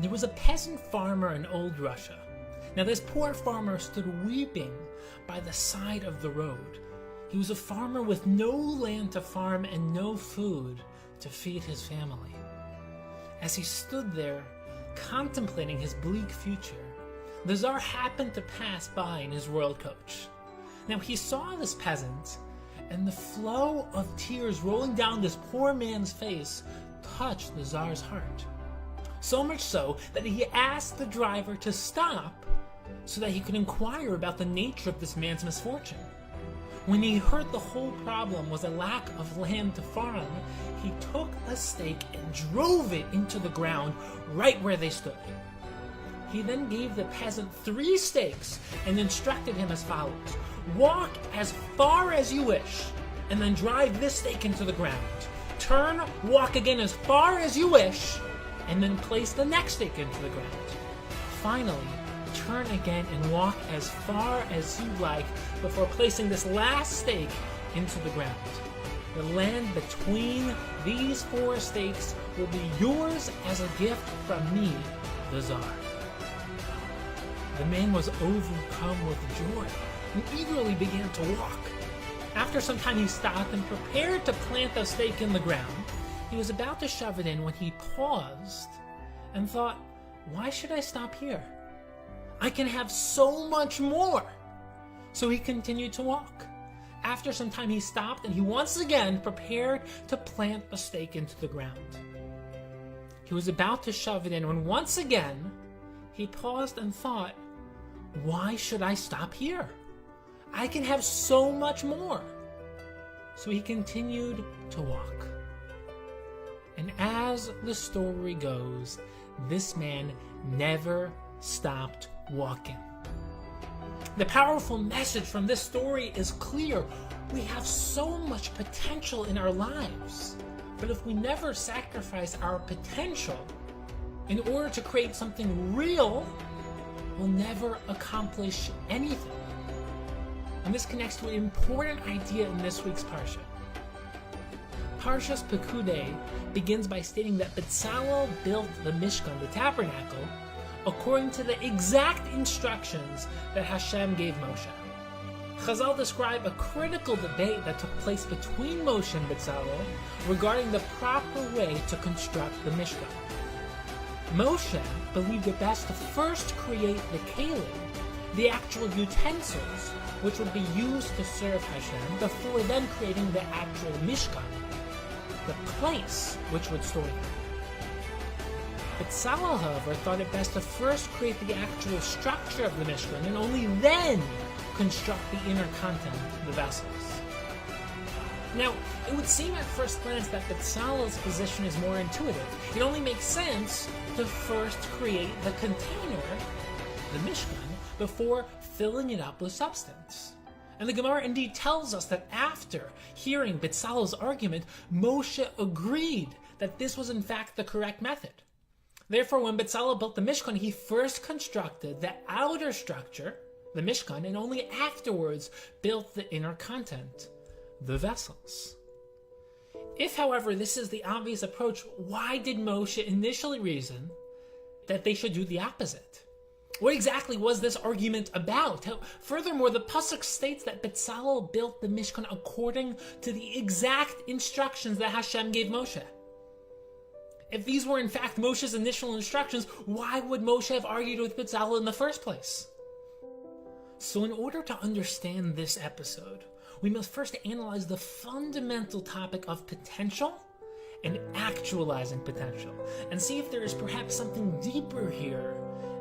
There was a peasant farmer in old Russia. Now this poor farmer stood weeping by the side of the road. He was a farmer with no land to farm and no food to feed his family. As he stood there, contemplating his bleak future, the Tsar happened to pass by in his royal coach. Now he saw this peasant, and the flow of tears rolling down this poor man's face touched the Tsar's heart. So much so that he asked the driver to stop so that he could inquire about the nature of this man's misfortune. When he heard the whole problem was a lack of land to farm, he took a stake and drove it into the ground right where they stood. He then gave the peasant 3 stakes and instructed him as follows: walk as far as you wish, and then drive this stake into the ground. Turn, walk again as far as you wish, and then place the next stake into the ground. Finally, turn again and walk as far as you like before placing this last stake into the ground. The land between these 4 stakes will be yours as a gift from me, the Tsar. The man was overcome with joy and eagerly began to walk. After some time he stopped and prepared to plant the stake in the ground. He was about to shove it in when he paused and thought, why should I stop here? I can have so much more. So he continued to walk. After some time he stopped and he once again prepared to plant a stake into the ground. He was about to shove it in when once again he paused and thought, why should I stop here? I can have so much more. So he continued to walk. And as the story goes, this man never stopped walking. The powerful message from this story is clear. We have so much potential in our lives, but if we never sacrifice our potential in order to create something real, we'll never accomplish anything. And this connects to an important idea in this week's Parsha. Parshas Pekudei begins by stating that Bezalel built the Mishkan, the tabernacle, according to the exact instructions that Hashem gave Moshe. Chazal describe a critical debate that took place between Moshe and Bezalel regarding the proper way to construct the Mishkan. Moshe believed it best to first create the kelim, the actual utensils, which would be used to serve Hashem, before then creating the actual Mishkan, the place which would store them. Bezalel, however, thought it best to first create the actual structure of the Mishkan and only then construct the inner content, the vessels. Now, it would seem at first glance that Bezalel's position is more intuitive. It only makes sense to first create the container, the Mishkan, before filling it up with substance. And the Gemara indeed tells us that after hearing Bezalel's argument, Moshe agreed that this was in fact the correct method. Therefore, when Bezalel built the Mishkan, he first constructed the outer structure, the Mishkan, and only afterwards built the inner content, the vessels. If, however, this is the obvious approach, why did Moshe initially reason that they should do the opposite? What exactly was this argument about? Furthermore, the pasuk states that Bezalel built the Mishkan according to the exact instructions that Hashem gave Moshe. If these were in fact Moshe's initial instructions, why would Moshe have argued with Bezalel in the first place? So in order to understand this episode, we must first analyze the fundamental topic of potential and actualizing potential, and see if there is perhaps something deeper here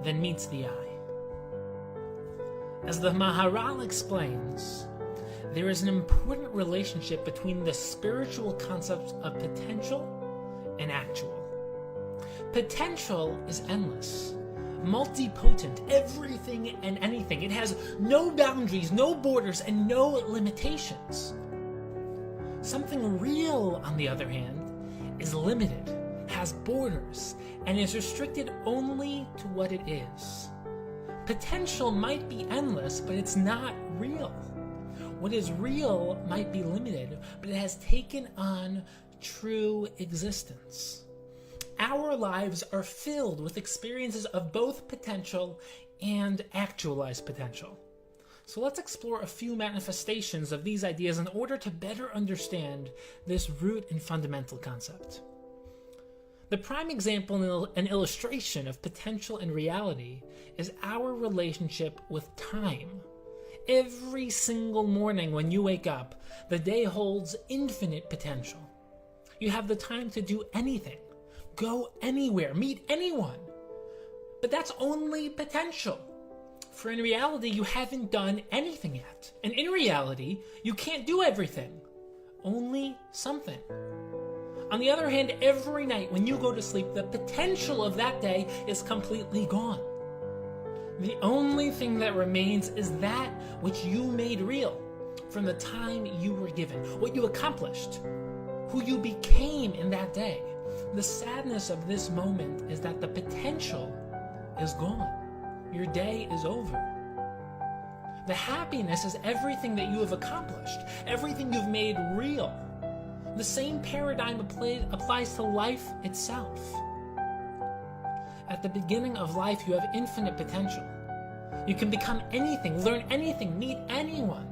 than meets the eye. As the Maharal explains, there is an important relationship between the spiritual concepts of potential and actual. Potential is endless, multipotent, everything and anything. It has no boundaries, no borders, and no limitations. Something real, on the other hand, is limited, has borders, and is restricted only to what it is. Potential might be endless, but it's not real. What is real might be limited, but it has taken on true existence. Our lives are filled with experiences of both potential and actualized potential. So let's explore a few manifestations of these ideas in order to better understand this root and fundamental concept. The prime example and illustration of potential and reality is our relationship with time. Every single morning when you wake up, the day holds infinite potential. You have the time to do anything, go anywhere, meet anyone. But that's only potential. For in reality, you haven't done anything yet. And in reality, you can't do everything. Only something. On the other hand, every night when you go to sleep, the potential of that day is completely gone. The only thing that remains is that which you made real from the time you were given, what you accomplished, who you became in that day. The sadness of this moment is that the potential is gone. Your day is over. The happiness is everything that you have accomplished, everything you've made real. The same paradigm applies to life itself. At the beginning of life, you have infinite potential. You can become anything, learn anything, meet anyone.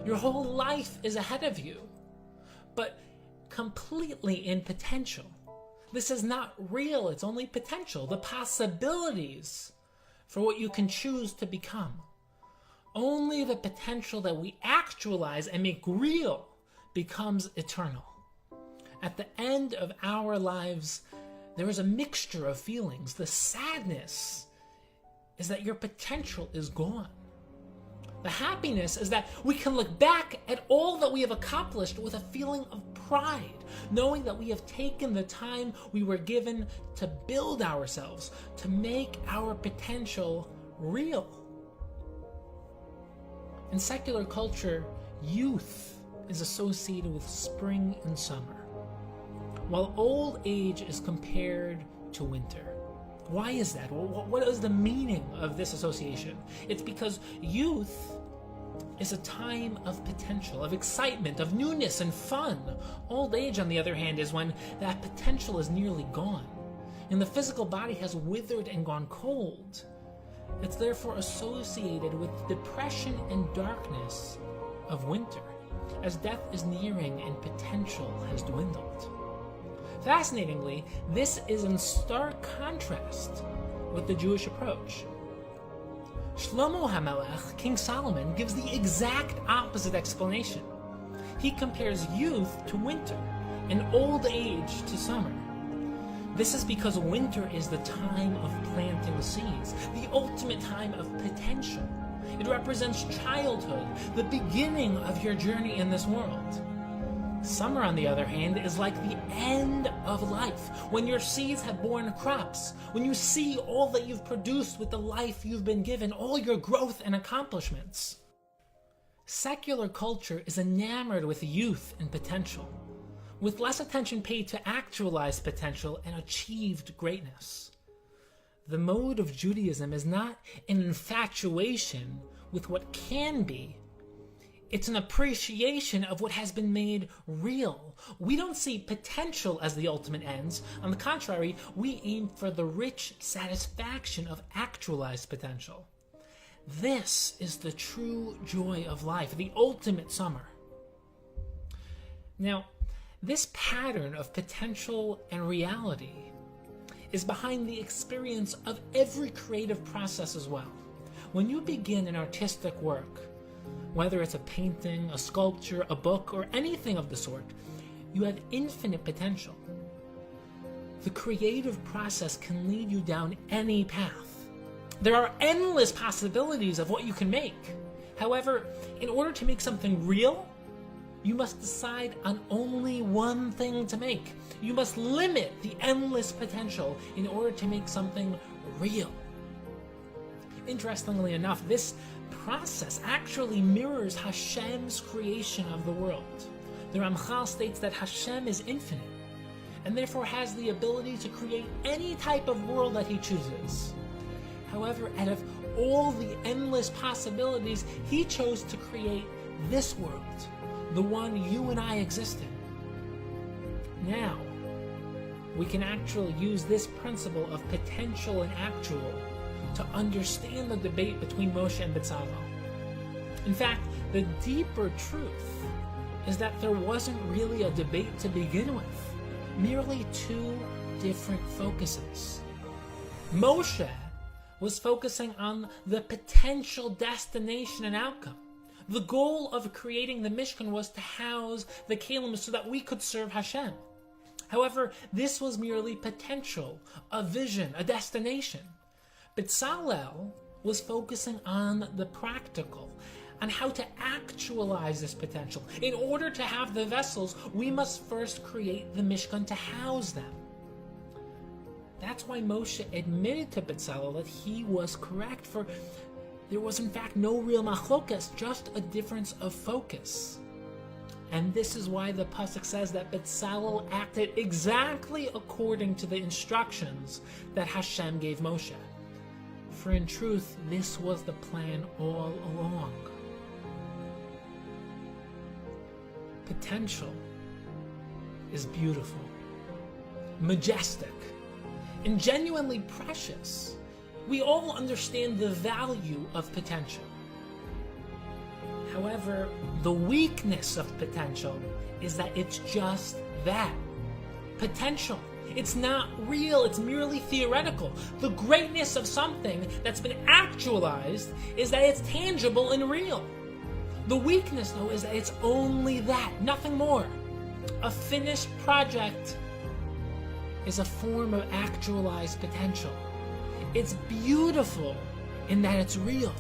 Your whole life is ahead of you, but completely in potential. This is not real, it's only potential, the possibilities for what you can choose to become. Only the potential that we actualize and make real becomes eternal. At the end of our lives, there is a mixture of feelings. The sadness is that your potential is gone. The happiness is that we can look back at all that we have accomplished with a feeling of pride, knowing that we have taken the time we were given to build ourselves, to make our potential real. In secular culture, youth is associated with spring and summer, while old age is compared to winter. Why is that? What is the meaning of this association? It's because youth is a time of potential, of excitement, of newness and fun. Old age, on the other hand, is when that potential is nearly gone, and the physical body has withered and gone cold. It's therefore associated with depression and darkness of winter, as death is nearing and potential has dwindled. Fascinatingly, this is in stark contrast with the Jewish approach. Shlomo HaMelech, King Solomon, gives the exact opposite explanation. He compares youth to winter and old age to summer. This is because winter is the time of planting seeds, the ultimate time of potential. It represents childhood, the beginning of your journey in this world. Summer, on the other hand, is like the end of life, when your seeds have borne crops, when you see all that you've produced with the life you've been given, all your growth and accomplishments. Secular culture is enamored with youth and potential, with less attention paid to actualized potential and achieved greatness. The mode of Judaism is not an infatuation with what can be. It's an appreciation of what has been made real. We don't see potential as the ultimate ends. On the contrary, we aim for the rich satisfaction of actualized potential. This is the true joy of life, the ultimate summer. Now, this pattern of potential and reality is behind the experience of every creative process as well. When you begin an artistic work, whether it's a painting, a sculpture, a book, or anything of the sort, you have infinite potential. The creative process can lead you down any path. There are endless possibilities of what you can make. However, in order to make something real, you must decide on only one thing to make. You must limit the endless potential in order to make something real. Interestingly enough, this process actually mirrors Hashem's creation of the world. The Ramchal states that Hashem is infinite, and therefore has the ability to create any type of world that he chooses. However, out of all the endless possibilities, he chose to create this world, the one you and I exist in. Now, we can actually use this principle of potential and actual to understand the debate between Moshe and Bezalel. In fact, the deeper truth is that there wasn't really a debate to begin with, merely two different focuses. Moshe was focusing on the potential destination and outcome. The goal of creating the Mishkan was to house the Kalim so that we could serve Hashem. However, this was merely potential, a vision, a destination. Bezalel was focusing on the practical, on how to actualize this potential. In order to have the vessels, we must first create the Mishkan to house them. That's why Moshe admitted to Bezalel that he was correct, for there was in fact no real machlokas, just a difference of focus. And this is why the pasuk says that Bezalel acted exactly according to the instructions that Hashem gave Moshe. For in truth, this was the plan all along. Potential is beautiful, majestic, and genuinely precious. We all understand the value of potential. However, the weakness of potential is that it's just that. Potential. It's not real, it's merely theoretical. The greatness of something that's been actualized is that it's tangible and real. The weakness, though, is that it's only that, nothing more. A finished project is a form of actualized potential. It's beautiful in that it's real,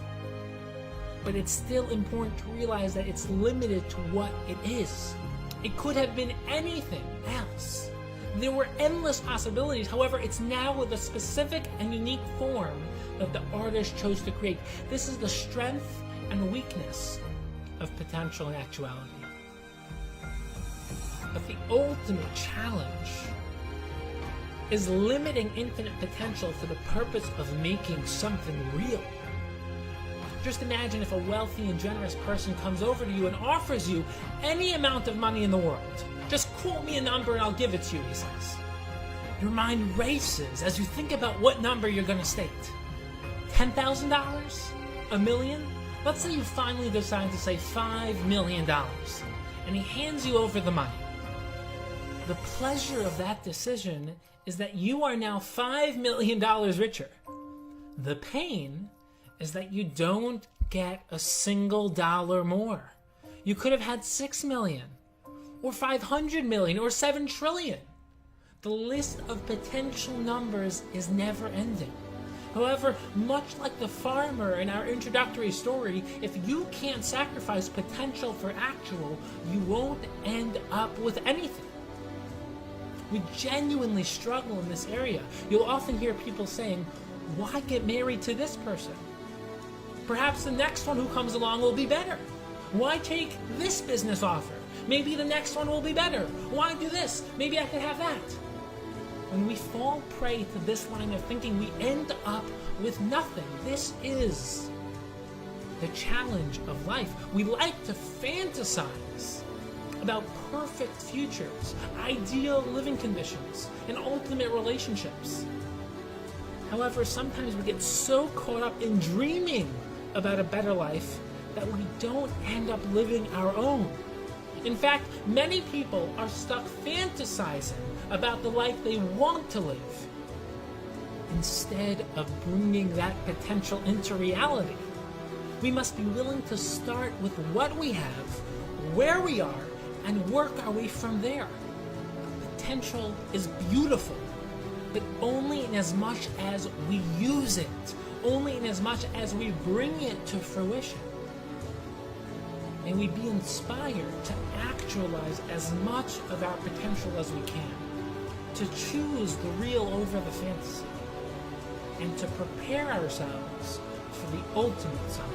but it's still important to realize that it's limited to what it is. It could have been anything else. There were endless possibilities. However, it's now with a specific and unique form that the artist chose to create. This is the strength and weakness of potential and actuality. But the ultimate challenge is limiting infinite potential for the purpose of making something real. Just imagine if a wealthy and generous person comes over to you and offers you any amount of money in the world. Just quote me a number and I'll give it to you, he says. Your mind races as you think about what number you're going to state. $10,000? $1 million? Let's say you finally decide to say $5 million, and he hands you over the money. The pleasure of that decision is that you are now $5 million richer. The pain is that you don't get a single dollar more. You could have had $6 million, or $500 million, or $7 trillion. The list of potential numbers is never ending. However, much like the farmer in our introductory story, if you can't sacrifice potential for actual, you won't end up with anything. We genuinely struggle in this area. You'll often hear people saying, why get married to this person? Perhaps the next one who comes along will be better. Why take this business offer? Maybe the next one will be better. Why do this? Maybe I could have that. When we fall prey to this line of thinking, we end up with nothing. This is the challenge of life. We like to fantasize about perfect futures, ideal living conditions, and ultimate relationships. However, sometimes we get so caught up in dreaming about a better life that we don't end up living our own. In fact, many people are stuck fantasizing about the life they want to live, instead of bringing that potential into reality. We must be willing to start with what we have, where we are, and work our way from there. Potential is beautiful, but only in as much as we use it, only in as much as we bring it to fruition. May we be inspired to actualize as much of our potential as we can, to choose the real over the fantasy, and to prepare ourselves for the ultimate summer.